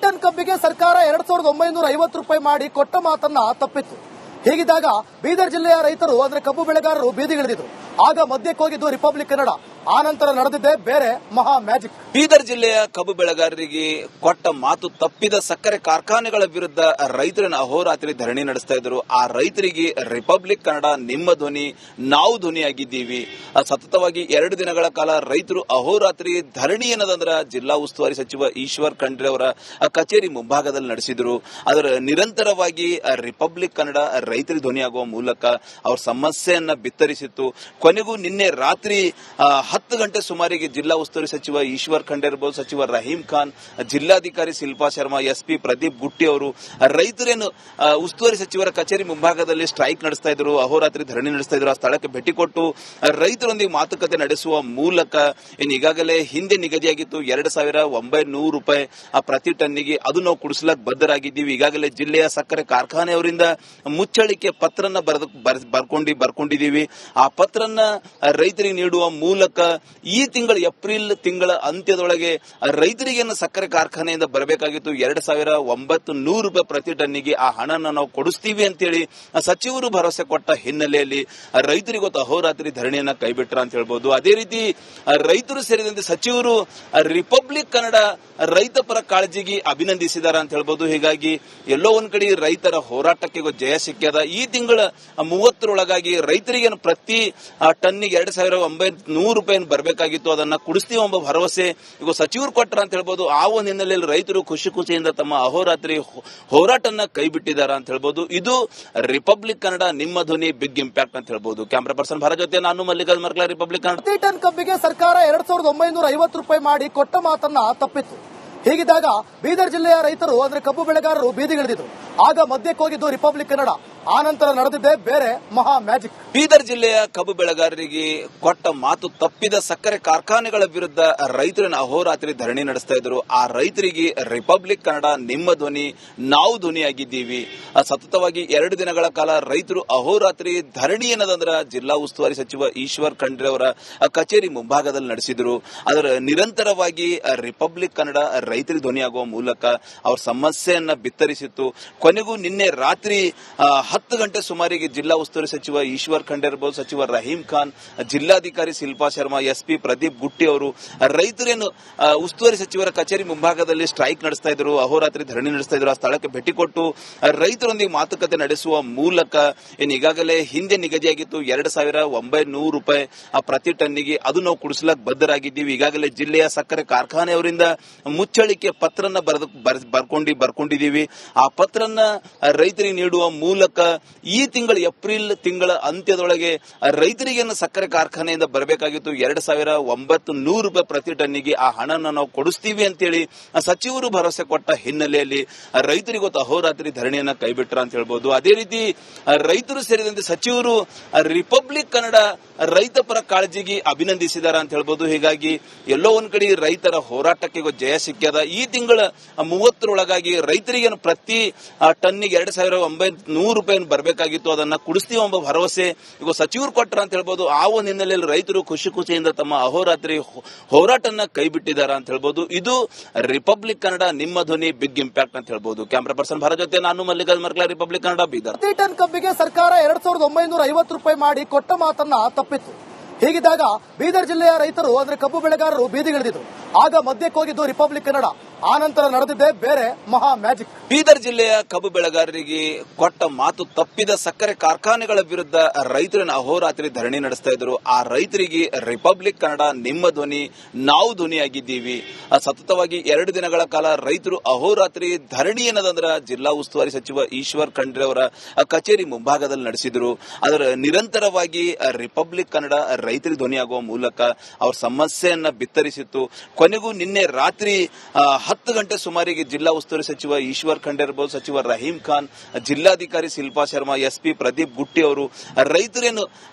Ton ಕಬ್ಬಿಗೆ ಸರ್ಕಾರ 2950 ರೂಪಾಯಿ ಮಾಡಿ ಕೊಟ್ಟ ಮಾತನ್ನ ತಪ್ಪಿತ್ತು. ಹೀಗಿದ್ದಾಗ ಬೀದರ್ ಜಿಲ್ಲೆಯ ರೈತರು ಅಂದ್ರೆ ಕಬ್ಬು ಬೆಳೆಗಾರರು ಬೀದಿಗಿಳಿದಿದ್ರು. ಆಗ ಮಧ್ಯಕ್ಕೆ ಹೋಗಿದ್ದು ರಿಪಬ್ಲಿಕ್ ಕನ್ನಡ. ಆನಂತರ ನಡೆದಿದ್ದೇ ಬೇರೆ ಮಹಾ ಮ್ಯಾಜಿಕ್. ಬೀದರ್ ಜಿಲ್ಲೆಯ ಕಬ್ಬು ಬೆಳೆಗಾರರಿಗೆ ಕೊಟ್ಟ ಮಾತು ತಪ್ಪಿದ ಸಕ್ಕರೆ ಕಾರ್ಖಾನೆಗಳ ವಿರುದ್ಧ ರೈತರನ್ನ ಅಹೋರಾತ್ರಿ ಧರಣಿ ನಡೆಸ್ತಾ ಇದ್ರು. ಆ ರೈತರಿಗೆ ರಿಪಬ್ಲಿಕ್ ಕನ್ನಡ ನಿಮ್ಮ ಧ್ವನಿ, ನಾವು ಧ್ವನಿಯಾಗಿದ್ದೀವಿ. ಸತತವಾಗಿ 2 ದಿನಗಳ ಕಾಲ ರೈತರು ಅಹೋರಾತ್ರಿ ಧರಣಿ ಏನದಂದ್ರ ಜಿಲ್ಲಾ ಉಸ್ತುವಾರಿ ಸಚಿವ ಈಶ್ವರ್ ಖಂಡ್ರೆ ಅವರ ಕಚೇರಿ ಮುಂಭಾಗದಲ್ಲಿ ನಡೆಸಿದ್ರು. ಅದರ ನಿರಂತರವಾಗಿ ರಿಪಬ್ಲಿಕ್ ಕನ್ನಡ ರೈತರಿಗೆ ಧ್ವನಿಯಾಗುವ ಮೂಲಕ ಅವ್ರ ಸಮಸ್ಯೆಯನ್ನ ಬಿತ್ತರಿಸಿತ್ತು. ಕೊನೆಗೂ ನಿನ್ನೆ ರಾತ್ರಿ 10 ಗಂಟೆ ಸುಮಾರಿಗೆ ಜಿಲ್ಲಾ ಉಸ್ತುವಾರಿ ಸಚಿವ ಈಶ್ವರ್ ಖಂಡ್ರೆ ಇರಬಹುದು, ಸಚಿವ ರಹೀಂ ಖಾನ್, ಜಿಲ್ಲಾಧಿಕಾರಿ ಶಿಲ್ಪಾ ಶರ್ಮಾ, ಎಸ್ಪಿ ಪ್ರದೀಪ್ ಗುಟ್ಟಿ ಅವರು ರೈತರೇನು ಉಸ್ತುವಾರಿ ಸಚಿವರ ಕಚೇರಿ ಮುಂಭಾಗದಲ್ಲಿ ಸ್ಟ್ರೈಕ್ ನಡೆಸ್ತಾ ಇದ್ರು, ಅಹೋರಾತ್ರಿ ಧರಣಿ ನಡೆಸ್ತಾ ಇದ್ರು. ಆ ಸ್ಥಳಕ್ಕೆ ಭೇಟಿ ಕೊಟ್ಟು ರೈತರೊಂದಿಗೆ ಮಾತುಕತೆ ನಡೆಸುವ ಮೂಲಕ ಈಗಾಗಲೇ ಹಿಂದೆ ನಿಗದಿಯಾಗಿತ್ತು 2900 ರೂಪಾಯಿ ಪ್ರತಿ ಟನ್ನಿಗೆ, ಅದು ನಾವು ಕುಡಿಸ್ಲಾಕ್ ಬದ್ಧರಾಗಿದ್ದೀವಿ. ಈಗಾಗಲೇ ಜಿಲ್ಲೆಯ ಸಕ್ಕರೆ ಕಾರ್ಖಾನೆಯವರಿಂದ ಮುಚ್ಚಳಿಕೆ ಪತ್ರನ ಬರ್ಕೊಂಡಿದ್ದೀವಿ. ಆ ಪತ್ರನ ರೈತರಿಗೆ ನೀಡುವ ಮೂಲಕ ಈ ತಿಂಗಳ ಏಪ್ರಿಲ್ ತಿಂಗಳ ಅಂತ್ಯದೊಳಗೆ ರೈತರಿಗೆ ಸಕ್ಕರೆ ಕಾರ್ಖಾನೆಯಿಂದ ಬರಬೇಕಾಗಿತ್ತು 2900 ರೂಪಾಯಿ ಪ್ರತಿ ಟನ್ನಿಗೆ. ಆ ಹಣನ ನಾವು ಕೊಡಿಸ್ತೀವಿ ಅಂತೇಳಿ ಸಚಿವರು ಭರವಸೆ ಕೊಟ್ಟ ಹಿನ್ನೆಲೆಯಲ್ಲಿ ರೈತರಿಗೊತ್ತು ಅಹೋರಾತ್ರಿ ಧರಣಿಯನ್ನ ಕೈಬಿಟ್ರ ಅಂತ ಹೇಳ್ಬೋದು. ಅದೇ ರೀತಿ ರೈತರು ಸೇರಿದಂತೆ ಸಚಿವರು ರಿಪಬ್ಲಿಕ್ ಕನ್ನಡ ರೈತ ಪರ ಕಾಳಜಿಗೆ ಅಭಿನಂದಿಸಿದಾರ ಅಂತ ಹೇಳ್ಬೋದು. ಹೀಗಾಗಿ ಎಲ್ಲೋ ಒಂದ್ ಕಡೆ ರೈತರ ಹೋರಾಟಕ್ಕೆ ಜಯ ಸಿಕ್ಕ್ಯದ. ಈ ತಿಂಗಳ 30ರೊಳಗಾಗಿ ರೈತರಿಗೆ ಪ್ರತಿ ಟನ್ನಿಗೆ 2900 ರೂಪಾಯಿ ಬರಬೇಕಾಗಿತ್ತು, ಅದನ್ನ ಕುಡಿಸ್ತೀವಿ ಎಂಬ ಭರವಸೆ ಈಗ ಸಚಿವರು ಕೊಟ್ಟರ ಅಂತ ಹೇಳ್ಬೋದು. ಆ ಒಂದು ಹಿನ್ನೆಲೆಯಲ್ಲಿ ರೈತರು ಖುಷಿಯಿಂದ ತಮ್ಮ ಅಹೋರಾತ್ರಿ ಹೋರಾಟನ ಕೈ ಬಿಟ್ಟಿದ್ದಾರೆ ಅಂತ ಹೇಳ್ಬೋದು. ಇದು ರಿಪಬ್ಲಿಕ್ ಕನ್ನಡ ನಿಮ್ಮ ಧ್ವನಿ, ಬಿಗ್ ಇಂಪ್ಯಾಕ್ಟ್ ಅಂತ ಹೇಳ್ಬೋದು. ಕ್ಯಾಮರಾ ಪರ್ಸನ್ ಭರತ್ ಜೊತೆ ನಾನು ಮಲ್ಲಿಕಾರ್ಜುನ ಮರ್ಕಲ, ರಿಪಬ್ಲಿಕ್ ಕನ್ನಡ. ಪ್ರತಿ ಟನ್ ಕಬ್ಬಿಗೆ ಸರ್ಕಾರ 2950 ರೂಪಾಯಿ ಮಾಡಿ ಕೊಟ್ಟ ಮಾತನ್ನ ತಪ್ಪಿತ್ತು. ಹೀಗಿದ್ದಾಗ ಬೀದರ್ ಜಿಲ್ಲೆಯ ರೈತರು ಅಂದ್ರೆ ಕಬ್ಬು ಬೆಳೆಗಾರರು ಬೀದಿಗಿಳಿದಿದ್ರು. ಆಗ ಮಧ್ಯಕ್ಕೆ ಹೋಗಿದ್ದು ರಿಪಬ್ಲಿಕ್ ಕನ್ನಡ. ಆನಂತರ ನಡೆದಿದ್ದೇ ಬೇರೆ ಮಹಾ ಮ್ಯಾಜಿಕ್. ಬೀದರ್ ಜಿಲ್ಲೆಯ ಕಬ್ಬು ಬೆಳೆಗಾರರಿಗೆ ಕೊಟ್ಟ ಮಾತು ತಪ್ಪಿದ ಸಕ್ಕರೆ ಕಾರ್ಖಾನೆಗಳ ವಿರುದ್ಧ ರೈತರನ್ನ ಅಹೋರಾತ್ರಿ ಧರಣಿ ನಡೆಸ್ತಾ ಇದ್ರು. ಆ ರೈತರಿಗೆ ರಿಪಬ್ಲಿಕ್ ಕನ್ನಡ ನಿಮ್ಮ ಧ್ವನಿ, ನಾವು ಧ್ವನಿಯಾಗಿದ್ದೀವಿ. ಸತತವಾಗಿ 2 ದಿನಗಳ ಕಾಲ ರೈತರು ಅಹೋರಾತ್ರಿ ಧರಣಿ ಏನದಂದ್ರ ಜಿಲ್ಲಾ ಉಸ್ತುವಾರಿ ಸಚಿವ ಈಶ್ವರ್ ಖಂಡ್ರೆ ಅವರ ಕಚೇರಿ ಮುಂಭಾಗದಲ್ಲಿ ನಡೆಸಿದ್ರು. ಅದರ ನಿರಂತರವಾಗಿ ರಿಪಬ್ಲಿಕ್ ಕನ್ನಡ ರೈತರಿಗೆ ಧ್ವನಿಯಾಗುವ ಮೂಲಕ ಅವ್ರ ಸಮಸ್ಯೆಯನ್ನ ಬಿತ್ತರಿಸಿತ್ತು. ಕೊನೆಗೂ ನಿನ್ನೆ ರಾತ್ರಿ 10 ಗಂಟೆ ಸುಮಾರಿಗೆ ಜಿಲ್ಲಾ ಉಸ್ತುವಾರಿ ಸಚಿವ ಈಶ್ವರ್ ಖಂಡ್ರೆ ಇರಬಹುದು, ಸಚಿವ ರಹೀಂ ಖಾನ್, ಜಿಲ್ಲಾಧಿಕಾರಿ ಶಿಲ್ಪಾ ಶರ್ಮಾ, ಎಸ್ಪಿ ಪ್ರದೀಪ್ ಗುಟ್ಟಿ ಅವರು ರೈತರೇನು ಉಸ್ತುವಾರಿ ಸಚಿವರ ಕಚೇರಿ ಮುಂಭಾಗದಲ್ಲಿ ಸ್ಟ್ರೈಕ್ ನಡೆಸ್ತಾ ಇದ್ರು, ಅಹೋರಾತ್ರಿ ಧರಣಿ ನಡೆಸ್ತಾ ಇದ್ರು. ಆ ಸ್ಥಳಕ್ಕೆ ಭೇಟಿ ಕೊಟ್ಟು ರೈತರೊಂದಿಗೆ ಮಾತುಕತೆ ನಡೆಸುವ ಮೂಲಕ ಈಗಾಗಲೇ ಹಿಂದೆ ನಿಗದಿಯಾಗಿತ್ತು 2900 ರೂಪಾಯಿ ಪ್ರತಿ ಟನ್ನಿಗೆ, ಅದು ನಾವು ಕುಡಿಸ್ಲಾಕ್ ಬದ್ಧರಾಗಿದ್ದೀವಿ. ಈಗಾಗಲೇ ಜಿಲ್ಲೆಯ ಸಕ್ಕರೆ ಕಾರ್ಖಾನೆಯವರಿಂದ ಮುಚ್ಚಳಿಕೆ ಪತ್ರನ ಬರ್ಕೊಂಡಿದ್ದೀವಿ. ಆ ಪತ್ರನ ರೈತರಿಗೆ ನೀಡುವ ಮೂಲಕ ಈ ತಿಂಗಳ ಏಪ್ರಿಲ್ ತಿಂಗಳ ಅಂತ್ಯದೊಳಗೆ ರೈತರಿಗೆ ಸಕ್ಕರೆ ಕಾರ್ಖಾನೆಯಿಂದ ಬರಬೇಕಾಗಿತ್ತು 2900 ರೂಪಾಯಿ ಪ್ರತಿ ಟನ್ನಿಗೆ. ಆ ಹಣನ ನಾವು ಕೊಡಿಸ್ತೀವಿ ಅಂತೇಳಿ ಸಚಿವರು ಭರವಸೆ ಕೊಟ್ಟ ಹಿನ್ನೆಲೆಯಲ್ಲಿ ರೈತರಿಗೊತ್ತು ಅಹೋರಾತ್ರಿ ಧರಣಿಯನ್ನ ಕೈಬಿಟ್ರ ಅಂತ ಹೇಳ್ಬೋದು. ಅದೇ ರೀತಿ ರೈತರು ಸೇರಿದಂತೆ ಸಚಿವರು ರಿಪಬ್ಲಿಕ್ ಕನ್ನಡ ರೈತ ಪರ ಕಾಳಜಿಗೆ ಅಭಿನಂದಿಸಿದಾರ ಅಂತ ಹೇಳ್ಬೋದು. ಹೀಗಾಗಿ ಎಲ್ಲೋ ಒಂದ್ ಕಡೆ ರೈತರ ಹೋರಾಟಕ್ಕೆ ಜಯ ಸಿಕ್ಕ್ಯದ. ಈ ತಿಂಗಳ 30ರೊಳಗಾಗಿ ರೈತರಿಗೆ ಪ್ರತಿ ಟನ್ನಿಗೆ 2900 ರೂಪಾಯಿ ಬರಬೇಕಾಗಿತ್ತು, ಅದನ್ನ ಕುಡಿಸ್ತೀವಿ ಎಂಬ ಭರವಸೆ ಈಗ ಸಚಿವರು ಕೊಟ್ಟರ ಅಂತ ಹೇಳ್ಬೋದು. ಆ ಒಂದು ಹಿನ್ನೆಲೆಯಲ್ಲಿ ರೈತರು ಖುಷಿಯಿಂದ ತಮ್ಮ ಅಹೋರಾತ್ರಿ ಹೋರಾಟನ ಕೈ ಬಿಟ್ಟಿದ್ದಾರೆ ಅಂತ ಹೇಳ್ಬೋದು. ಇದು ರಿಪಬ್ಲಿಕ್ ಕನ್ನಡ ನಿಮ್ಮ ಧ್ವನಿ, ಬಿಗ್ ಇಂಪ್ಯಾಕ್ಟ್ ಅಂತ ಹೇಳ್ಬೋದು. ಕ್ಯಾಮರಾ ಪರ್ಸನ್ ಭರತ್ ಜೊತೆ ನಾನು ಮಲ್ಲಿಕಾರ್ಜುನ ಮರ್ಕಲ, ರಿಪಬ್ಲಿಕ್ ಕನ್ನಡ, ಬೀದರ್. ಪ್ರತಿ ಟನ್ ಕಬ್ಬಿಗೆ ಸರ್ಕಾರ 2950 ರೂಪಾಯಿ ಮಾಡಿ ಕೊಟ್ಟ ಮಾತನ್ನ ತಪ್ಪಿತ್ತು. ಹೀಗಿದ್ದಾಗ ಬೀದರ್ ಜಿಲ್ಲೆಯ ರೈತರು ಅಂದ್ರೆ ಕಬ್ಬು ಬೆಳೆಗಾರರು ಬೀದಿಗಿಳಿದಿದ್ರು. ಆಗ ಮಧ್ಯಕ್ಕೆ ಹೋಗಿದ್ದು ರಿಪಬ್ಲಿಕ್ ಕನ್ನಡ. ಆನಂತರ ನಡೆದಿದ್ದೇ ಬೇರೆ ಮಹಾ ಮ್ಯಾಜಿಕ್. ಬೀದರ್ ಜಿಲ್ಲೆಯ ಕಬ್ಬು ಬೆಳೆಗಾರರಿಗೆ ಕೊಟ್ಟ ಮಾತು ತಪ್ಪಿದ ಸಕ್ಕರೆ ಕಾರ್ಖಾನೆಗಳ ವಿರುದ್ಧ ರೈತರನ್ನ ಅಹೋರಾತ್ರಿ ಧರಣಿ ನಡೆಸ್ತಾ ಇದ್ರು. ಆ ರೈತರಿಗೆ ರಿಪಬ್ಲಿಕ್ ಕನ್ನಡ ನಿಮ್ಮ ಧ್ವನಿ, ನಾವು ಧ್ವನಿಯಾಗಿದ್ದೀವಿ. ಸತತವಾಗಿ 2 ದಿನಗಳ ಕಾಲ ರೈತರು ಅಹೋರಾತ್ರಿ ಧರಣಿ ಏನದಂದ್ರ ಜಿಲ್ಲಾ ಉಸ್ತುವಾರಿ ಸಚಿವ ಈಶ್ವರ್ ಖಂಡ್ರೆ ಅವರ ಕಚೇರಿ ಮುಂಭಾಗದಲ್ಲಿ ನಡೆಸಿದ್ರು. ಅದರ ನಿರಂತರವಾಗಿ ರಿಪಬ್ಲಿಕ್ ಕನ್ನಡ ರೈತರಿಗೆ ಧ್ವನಿಯಾಗುವ ಮೂಲಕ ಅವ್ರ ಸಮಸ್ಯೆಯನ್ನ ಬಿತ್ತರಿಸಿತ್ತು. ಕೊನೆಗೂ ನಿನ್ನೆ ರಾತ್ರಿ 10 ಗಂಟೆ ಸುಮಾರಿಗೆ ಜಿಲ್ಲಾ ಉಸ್ತುವಾರಿ ಸಚಿವ ಈಶ್ವರ್ ಖಂಡ್ರೆ ಇರಬಹುದು, ಸಚಿವ ರಹೀಂ ಖಾನ್, ಜಿಲ್ಲಾಧಿಕಾರಿ ಶಿಲ್ಪಾ ಶರ್ಮಾ, ಎಸ್ಪಿ ಪ್ರದೀಪ್ ಗುಟ್ಟಿ ಅವರು ರೈತರೇನು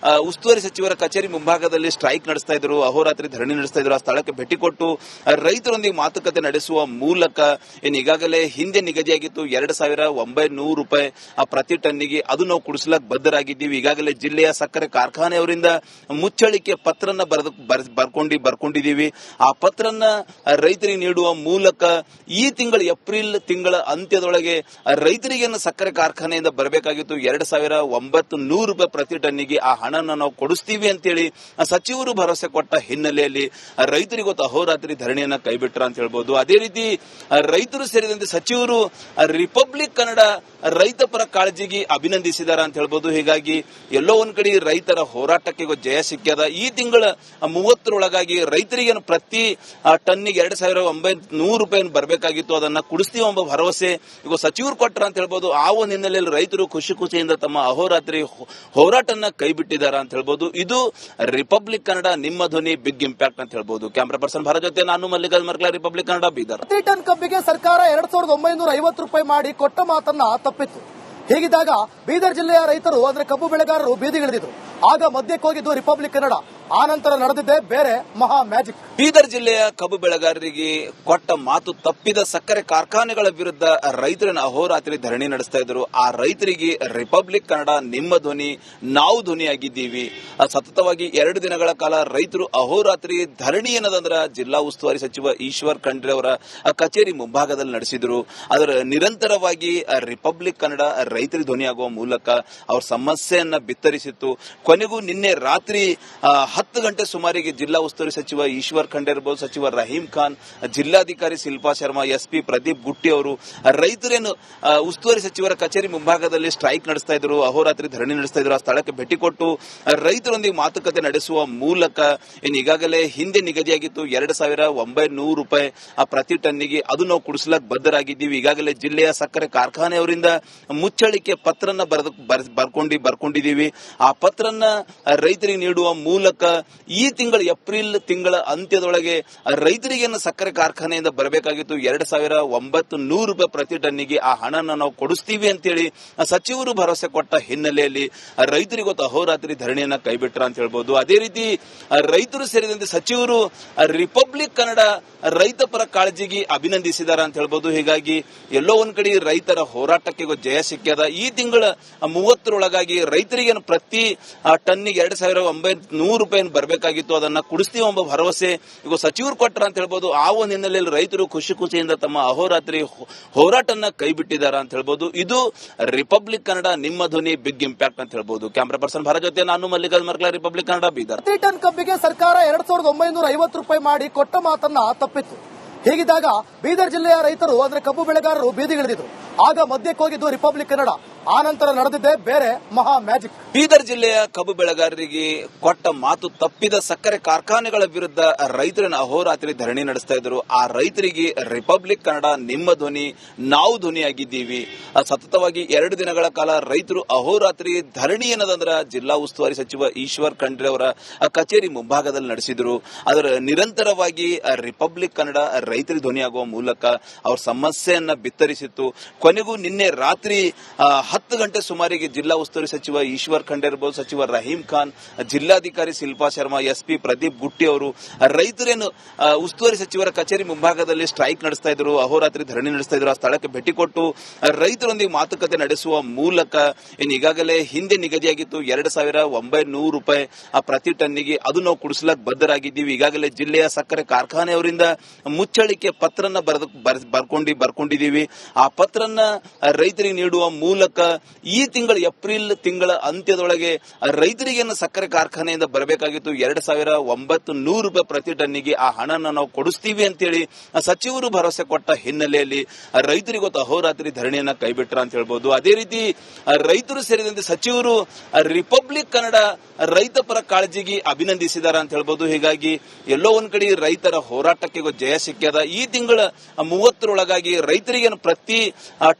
ಉಸ್ತುವಾರಿ ಸಚಿವರ ಕಚೇರಿ ಮುಂಭಾಗದಲ್ಲಿ ಸ್ಟ್ರೈಕ್ ನಡೆಸ್ತಾ ಇದ್ರು, ಅಹೋರಾತ್ರಿ ಧರಣಿ ನಡೆಸ್ತಾ ಇದ್ರು. ಆ ಸ್ಥಳಕ್ಕೆ ಭೇಟಿ ಕೊಟ್ಟು ರೈತರೊಂದಿಗೆ ಮಾತುಕತೆ ನಡೆಸುವ ಮೂಲಕ ಈಗಾಗಲೇ ಹಿಂದೆ ನಿಗದಿಯಾಗಿತ್ತು 2900 ರೂಪಾಯಿ ಪ್ರತಿ ಟನ್ನಿಗೆ, ಅದು ನಾವು ಕುಡಿಸ್ಲಾಕ್ ಬದ್ಧರಾಗಿದ್ದೀವಿ. ಈಗಾಗಲೇ ಜಿಲ್ಲೆಯ ಸಕ್ಕರೆ ಕಾರ್ಖಾನೆಯವರಿಂದ ಮುಚ್ಚಳಿಕೆ ಪತ್ರನ ಬರ್ಕೊಂಡಿದ್ದೀವಿ. ಆ ಪತ್ರನ ಪತ್ರವನ್ನ ರೈತರಿಗೆ ನೀಡುವ ಮೂಲಕ ಈ ತಿಂಗಳ ಏಪ್ರಿಲ್ ತಿಂಗಳ ಅಂತ್ಯದೊಳಗೆ ರೈತರಿಗೆ ಸಕ್ಕರೆ ಕಾರ್ಖಾನೆಯಿಂದ ಬರಬೇಕಾಗಿತ್ತು 2,900 ರೂಪಾಯಿ ಪ್ರತಿ ಟನ್ನಿಗೆ. ಆ ಹಣನ ನಾವು ಕೊಡಿಸ್ತೀವಿ ಅಂತೇಳಿ ಸಚಿವರು ಭರವಸೆ ಕೊಟ್ಟ ಹಿನ್ನೆಲೆಯಲ್ಲಿ ರೈತರಿಗೆ ಇವತ್ತು ಅಹೋರಾತ್ರಿ ಧರಣಿಯನ್ನ ಕೈಬಿಟ್ರ ಅಂತ ಹೇಳ್ಬೋದು. ಅದೇ ರೀತಿ ರೈತರು ಸೇರಿದಂತೆ ಸಚಿವರು ರಿಪಬ್ಲಿಕ್ ಕನ್ನಡ ರೈತ ಪರ ಕಾಳಜಿಗೆ ಅಭಿನಂದಿಸಿದಾರ ಅಂತ ಹೇಳ್ಬೋದು. ಹೀಗಾಗಿ ಎಲ್ಲೋ ಒಂದ್ ಕಡೆ ರೈತರ ಹೋರಾಟಕ್ಕೆ ಜಯ ಸಿಕ್ಕ್ಯದ. ಈ ತಿಂಗಳ 30ರೊಳಗಾಗಿ ರೈತರಿಗೆ ಪ್ರತಿ ಟನ್ನಿಗೆ 2,900 ರೂಪಾಯಿ ಬರಬೇಕಾಗಿತ್ತು, ಅದನ್ನ ಕುಡಿಸ್ತೀವಿ ಎಂಬ ಭರವಸೆ ಈಗ ಸಚಿವರು ಕೊಟ್ರ ಅಂತ ಹೇಳ್ಬೋದು. ಆ ಒಂದು ಹಿನ್ನೆಲೆಯಲ್ಲಿ ರೈತರು ಖುಷಿಯಿಂದ ತಮ್ಮ ಅಹೋರಾತ್ರಿ ಹೋರಾಟನ ಕೈಬಿಟ್ಟಿದ್ದಾರೆ ಅಂತ ಹೇಳ್ಬೋದು. ಇದು ರಿಪಬ್ಲಿಕ್ ಕನ್ನಡ, ನಿಮ್ಮ ಧ್ವನಿ, ಬಿಗ್ ಇಂಪ್ಯಾಕ್ಟ್ ಅಂತ ಹೇಳ್ಬೋದು. ಕ್ಯಾಮರಾ ಪರ್ಸನ್ ಭಾರತ್ ಜೊತೆ ನಾನು ಮಲ್ಲಿಕಾರ್ಜುನ ಮರ್ಕಲ, ರಿಪಬ್ಲಿಕ್ ಕನ್ನಡ, ಬೀದರ್. ಪ್ರತಿ ಟನ್ ಕಬ್ಬಿಗೆ ಸರ್ಕಾರ 2,950 ರೂಪಾಯಿ ಮಾಡಿ ಕೊಟ್ಟ ಮಾತನ್ನ ತಪ್ಪಿತ್ತು. ಹೀಗಿದ್ದಾಗ ಬೀದರ್ ಜಿಲ್ಲೆಯ ರೈತರು ಅಂದ್ರೆ ಕಬ್ಬು ಬೆಳೆಗಾರರು ಬೀದಿಗಿಳಿದಿದ್ರು. ಆಗ ಮಧ್ಯಕ್ಕೆ ಹೋಗಿದ್ದು ರಿಪಬ್ಲಿಕ್ ಕನ್ನಡ. ಆ ನಂತರ ನಡೆದಿದ್ದೆ ಬೇರೆ ಮಹಾ ಮ್ಯಾಜಿಕ್. ಬೀದರ್ ಜಿಲ್ಲೆಯ ಕಬ್ಬು ಬೆಳೆಗಾರರಿಗೆ ಕೊಟ್ಟ ಮಾತು ತಪ್ಪಿದ ಸಕ್ಕರೆ ಕಾರ್ಖಾನೆಗಳ ವಿರುದ್ಧ ರೈತರನ್ನ ಅಹೋರಾತ್ರಿ ಧರಣಿ ನಡೆಸ್ತಾ ಇದ್ರು. ಆ ರೈತರಿಗೆ ರಿಪಬ್ಲಿಕ್ ಕನ್ನಡ, ನಿಮ್ಮ ಧ್ವನಿ, ನಾವು ಧ್ವನಿಯಾಗಿದ್ದೀವಿ. ಸತತವಾಗಿ 2 ದಿನಗಳ ಕಾಲ ರೈತರು ಅಹೋರಾತ್ರಿ ಧರಣಿ ಏನದಂದ್ರ ಜಿಲ್ಲಾ ಉಸ್ತುವಾರಿ ಸಚಿವ ಈಶ್ವರ್ ಖಂಡ್ರೆ ಅವರ ಕಚೇರಿ ಮುಂಭಾಗದಲ್ಲಿ ನಡೆಸಿದ್ರು. ಅದರ ನಿರಂತರವಾಗಿ ರಿಪಬ್ಲಿಕ್ ಕನ್ನಡ ರೈತರಿಗೆ ಧ್ವನಿಯಾಗುವ ಮೂಲಕ ಅವ್ರ ಸಮಸ್ಯೆಯನ್ನ ಬಿತ್ತರಿಸಿತ್ತು. ಕೊನೆಗೂ ನಿನ್ನೆ ರಾತ್ರಿ 10 ಗಂಟೆ ಸುಮಾರಿಗೆ ಜಿಲ್ಲಾ ಉಸ್ತುವಾರಿ ಸಚಿವ ಈಶ್ವರ್ ಖಂಡ್ರೆ ಇರಬಹುದು, ಸಚಿವ ರಹೀಂ ಖಾನ್, ಜಿಲ್ಲಾಧಿಕಾರಿ ಶಿಲ್ಪಾ ಶರ್ಮಾ, ಎಸ್ಪಿ ಪ್ರದೀಪ್ ಗುಟ್ಟಿ ಅವರು ರೈತರೇನು ಉಸ್ತುವಾರಿ ಸಚಿವರ ಕಚೇರಿ ಮುಂಭಾಗದಲ್ಲಿ ಸ್ಟ್ರೈಕ್ ನಡೆಸ್ತಾ ಇದ್ರು, ಅಹೋರಾತ್ರಿ ಧರಣಿ ನಡೆಸ್ತಾ ಇದ್ರು. ಆ ಸ್ಥಳಕ್ಕೆ ಭೇಟಿ ಕೊಟ್ಟು ರೈತರೊಂದಿಗೆ ಮಾತುಕತೆ ನಡೆಸುವ ಮೂಲಕ ಈಗಾಗಲೇ ಹಿಂದೆ ನಿಗದಿಯಾಗಿತ್ತು 2,900 ರೂಪಾಯಿ ಪ್ರತಿ ಟನ್ನಿಗೆ, ಅದು ನಾವು ಕುಡಿಸ್ಲಾಕ್ ಬದ್ಧರಾಗಿದ್ದೀವಿ. ಈಗಾಗಲೇ ಜಿಲ್ಲೆಯ ಸಕ್ಕರೆ ಕಾರ್ಖಾನೆಯವರಿಂದ ಮುಚ್ಚಳಿಕೆ ಪತ್ರನ ಬರ್ಕೊಂಡಿದ್ದೀವಿ. ಆ ಪತ್ರನ ರೈತರಿಗೆ ನೀಡುವ ಮೂಲಕ ಈ ತಿಂಗಳ ಏಪ್ರಿಲ್ ತಿಂಗಳ ಅಂತ್ಯದೊಳಗೆ ರೈತರಿಗೆ ಸಕ್ಕರೆ ಕಾರ್ಖಾನೆಯಿಂದ ಬರಬೇಕಾಗಿತ್ತು 2,900 ರೂಪಾಯಿ ಪ್ರತಿ ಟನ್ನಿಗೆ. ಆ ಹಣನ ನಾವು ಕೊಡಿಸ್ತೀವಿ ಅಂತೇಳಿ ಸಚಿವರು ಭರವಸೆ ಕೊಟ್ಟ ಹಿನ್ನೆಲೆಯಲ್ಲಿ ರೈತರಿಗೆ ಇವತ್ತು ಅಹೋರಾತ್ರಿ ಧರಣಿಯನ್ನ ಕೈಬಿಟ್ರ ಅಂತ ಹೇಳ್ಬೋದು. ಅದೇ ರೀತಿ ರೈತರು ಸೇರಿದಂತೆ ಸಚಿವರು ರಿಪಬ್ಲಿಕ್ ಕನ್ನಡ ರೈತ ಪರ ಕಾಳಜಿಗೆ ಅಭಿನಂದಿಸಿದಾರ ಅಂತ ಹೇಳ್ಬೋದು. ಹೀಗಾಗಿ ಎಲ್ಲೋ ಒಂದ್ ಕಡೆ ರೈತರ ಹೋರಾಟಕ್ಕೆ ಜಯ ಸಿಕ್ಕ್ಯದ. ಈ ತಿಂಗಳ 30ರೊಳಗಾಗಿ ರೈತರಿಗೆ ಪ್ರತಿ ಟನ್ನಿಗೆ 2,900 ರೂಪಾಯಿ ಬರಬೇಕಾಗಿತ್ತು, ಅದನ್ನ ಕುಡಿಸ್ತೀವಿ ಎಂಬ ಭರವಸೆ ಈಗ ಸಚಿವರು ಕೊಟ್ರ ಅಂತ ಹೇಳ್ಬೋದು. ಆ ಒಂದು ಹಿನ್ನೆಲೆಯಲ್ಲಿ ರೈತರು ಖುಷಿಯಿಂದ ತಮ್ಮ ಅಹೋರಾತ್ರಿ ಹೋರಾಟನ ಕೈಬಿಟ್ಟಿದ್ದಾರೆ ಅಂತ ಹೇಳ್ಬೋದು. ಇದು ರಿಪಬ್ಲಿಕ್ ಕನ್ನಡ, ನಿಮ್ಮ ಧ್ವನಿ, ಬಿಗ್ ಇಂಪ್ಯಾಕ್ಟ್ ಅಂತ ಹೇಳ್ಬೋದು. ಕ್ಯಾಮರಾ ಪರ್ಸನ್ ಭಾರತ್ ಜೊತೆ ನಾನು ಮಲ್ಲಿಕಾರ್ಜುನ ಮರ್ಕಲ, ರಿಪಬ್ಲಿಕ್ ಕನ್ನಡ, ಬೀದರ್. ಪ್ರತಿ ಟನ್ ಕಬ್ಬಿಗೆ ಸರ್ಕಾರ 2,950 ರೂಪಾಯಿ ಮಾಡಿ ಕೊಟ್ಟ ಮಾತನ್ನ ತಪ್ಪಿತ್ತು. ಹೀಗಿದ್ದಾಗ ಬೀದರ್ ಜಿಲ್ಲೆಯ ರೈತರು ಅಂದ್ರೆ ಕಬ್ಬು ಬೆಳೆಗಾರರು ಬೀದಿಗಿಳಿದಿದ್ರು. ಆಗ ಮಧ್ಯಕ್ಕೆ ಹೋಗಿದ್ದು ರಿಪಬ್ಲಿಕ್ ಕನ್ನಡ. ಆ ನಂತರ ನಡೆದಿದ್ದೆ ಬೇರೆ ಮಹಾ ಮ್ಯಾಜಿಕ್. ಬೀದರ್ ಜಿಲ್ಲೆಯ ಕಬ್ಬು ಬೆಳೆಗಾರರಿಗೆ ಕೊಟ್ಟ ಮಾತು ತಪ್ಪಿದ ಸಕ್ಕರೆ ಕಾರ್ಖಾನೆಗಳ ವಿರುದ್ಧ ರೈತರನ್ನ ಅಹೋರಾತ್ರಿ ಧರಣಿ ನಡೆಸ್ತಾ ಇದ್ರು. ಆ ರೈತರಿಗೆ ರಿಪಬ್ಲಿಕ್ ಕನ್ನಡ, ನಿಮ್ಮ ಧ್ವನಿ, ನಾವು ಧ್ವನಿಯಾಗಿದ್ದೀವಿ. ಸತತವಾಗಿ 2 ದಿನಗಳ ಕಾಲ ರೈತರು ಅಹೋರಾತ್ರಿ ಧರಣಿ ಏನದಂದ್ರ ಜಿಲ್ಲಾ ಉಸ್ತುವಾರಿ ಸಚಿವ ಈಶ್ವರ್ ಖಂಡ್ರೆ ಅವರ ಕಚೇರಿ ಮುಂಭಾಗದಲ್ಲಿ ನಡೆಸಿದ್ರು. ಅದರ ನಿರಂತರವಾಗಿ ರಿಪಬ್ಲಿಕ್ ಕನ್ನಡ ರೈತರಿಗೆ ಧ್ವನಿಯಾಗುವ ಮೂಲಕ ಅವ್ರ ಸಮಸ್ಯೆಯನ್ನ ಬಿತ್ತರಿಸಿತ್ತು. ಕೊನೆಗೂ ನಿನ್ನೆ ರಾತ್ರಿ 10 ಗಂಟೆ ಸುಮಾರಿಗೆ ಜಿಲ್ಲಾ ಉಸ್ತುವಾರಿ ಸಚಿವ ಈಶ್ವರ್ ಖಂಡ್ರೆ ಇರಬಹುದು, ಸಚಿವ ರಹೀಂ ಖಾನ್, ಜಿಲ್ಲಾಧಿಕಾರಿ ಶಿಲ್ಪಾ ಶರ್ಮಾ, ಎಸ್ಪಿ ಪ್ರದೀಪ್ ಗುಟ್ಟಿ ಅವರು ರೈತರೇನು ಉಸ್ತುವಾರಿ ಸಚಿವರ ಕಚೇರಿ ಮುಂಭಾಗದಲ್ಲಿ ಸ್ಟ್ರೈಕ್ ನಡೆಸ್ತಾ ಇದ್ರು, ಅಹೋರಾತ್ರಿ ಧರಣಿ ನಡೆಸ್ತಾ ಇದ್ರು. ಆ ಸ್ಥಳಕ್ಕೆ ಭೇಟಿ ಕೊಟ್ಟು ರೈತರೊಂದಿಗೆ ಮಾತುಕತೆ ನಡೆಸುವ ಮೂಲಕ ಈಗಾಗಲೇ ಹಿಂದೆ ನಿಗದಿಯಾಗಿತ್ತು 2,900 ರೂಪಾಯಿ ಪ್ರತಿ ಟನ್ನಿಗೆ, ಅದು ನಾವು ಕುಡಿಸ್ಲಾಕ್ ಬದ್ಧರಾಗಿದ್ದೀವಿ. ಈಗಾಗಲೇ ಜಿಲ್ಲೆಯ ಸಕ್ಕರೆ ಕಾರ್ಖಾನೆಯವರಿಂದ ಮುಚ್ಚಳಿಕೆ ಪತ್ರನ ಬರ್ಕೊಂಡಿದ್ದೀವಿ. ಆ ಪತ್ರನ ರೈತರಿಗೆ ನೀಡುವ ಮೂಲಕ ಈ ತಿಂಗಳ ಏಪ್ರಿಲ್ ತಿಂಗಳ ಅಂತ್ಯದೊಳಗೆ ರೈತರಿಗೆ ಸಕ್ಕರೆ ಕಾರ್ಖಾನೆಯಿಂದ ಬರಬೇಕಾಗಿತ್ತು 2,900 ರೂಪಾಯಿ ಪ್ರತಿ ಟನ್ನಿಗೆ. ಆ ಹಣನ ನಾವು ಕೊಡಿಸ್ತೀವಿ ಅಂತೇಳಿ ಸಚಿವರು ಭರವಸೆ ಕೊಟ್ಟ ಹಿನ್ನೆಲೆಯಲ್ಲಿ ರೈತರಿಗೆ ಇವತ್ತು ಅಹೋರಾತ್ರಿ ಧರಣಿಯನ್ನ ಕೈಬಿಟ್ರ ಅಂತ ಹೇಳ್ಬೋದು. ಅದೇ ರೀತಿ ರೈತರು ಸೇರಿದಂತೆ ಸಚಿವರು ರಿಪಬ್ಲಿಕ್ ಕನ್ನಡ ರೈತ ಪರ ಕಾಳಜಿಗೆ ಅಭಿನಂದಿಸಿದಾರ ಅಂತ ಹೇಳ್ಬೋದು. ಹೀಗಾಗಿ ಎಲ್ಲೋ ಒಂದ್ ಕಡೆ ರೈತರ ಹೋರಾಟಕ್ಕೆ ಜಯ ಸಿಕ್ಕ್ಯದ. ಈ ತಿಂಗಳ 30ರೊಳಗಾಗಿ ರೈತರಿಗೆ ಪ್ರತಿ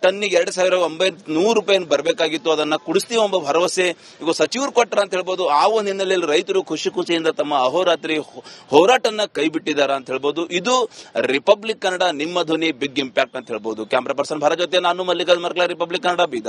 ಟನ್ನಿಗೆ 2,900 ರೂಪಾಯಿ ಬರಬೇಕಾಗಿತ್ತು, ಅದನ್ನ ಕುಡಿಸ್ತೀವಿ ಎಂಬ ಭರವಸೆ ಈಗ ಸಚಿವರು ಕೊಟ್ರ ಅಂತ ಹೇಳ್ಬೋದು. ಆ ಒಂದು ಹಿನ್ನೆಲೆಯಲ್ಲಿ ರೈತರು ಖುಷಿಯಿಂದ ತಮ್ಮ ಅಹೋರಾತ್ರಿ ಹೋರಾಟನ ಕೈಬಿಟ್ಟಿದ್ದಾರೆ ಅಂತ ಹೇಳ್ಬೋದು. ಇದು ರಿಪಬ್ಲಿಕ್ ಕನ್ನಡ, ನಿಮ್ಮ ಧ್ವನಿ, ಬಿಗ್ ಇಂಪ್ಯಾಕ್ಟ್ ಅಂತ ಹೇಳ್ಬೋದು. ಕ್ಯಾಮರಾ ಪರ್ಸನ್ ಭಾರತ್ ಜೊತೆ ನಾನು ಮಲ್ಲಿಕಾರ್ಜುನ ಮರ್ಕಲ, ರಿಪಬ್ಲಿಕ್ ಕನ್ನಡ, ಬೀದರ್.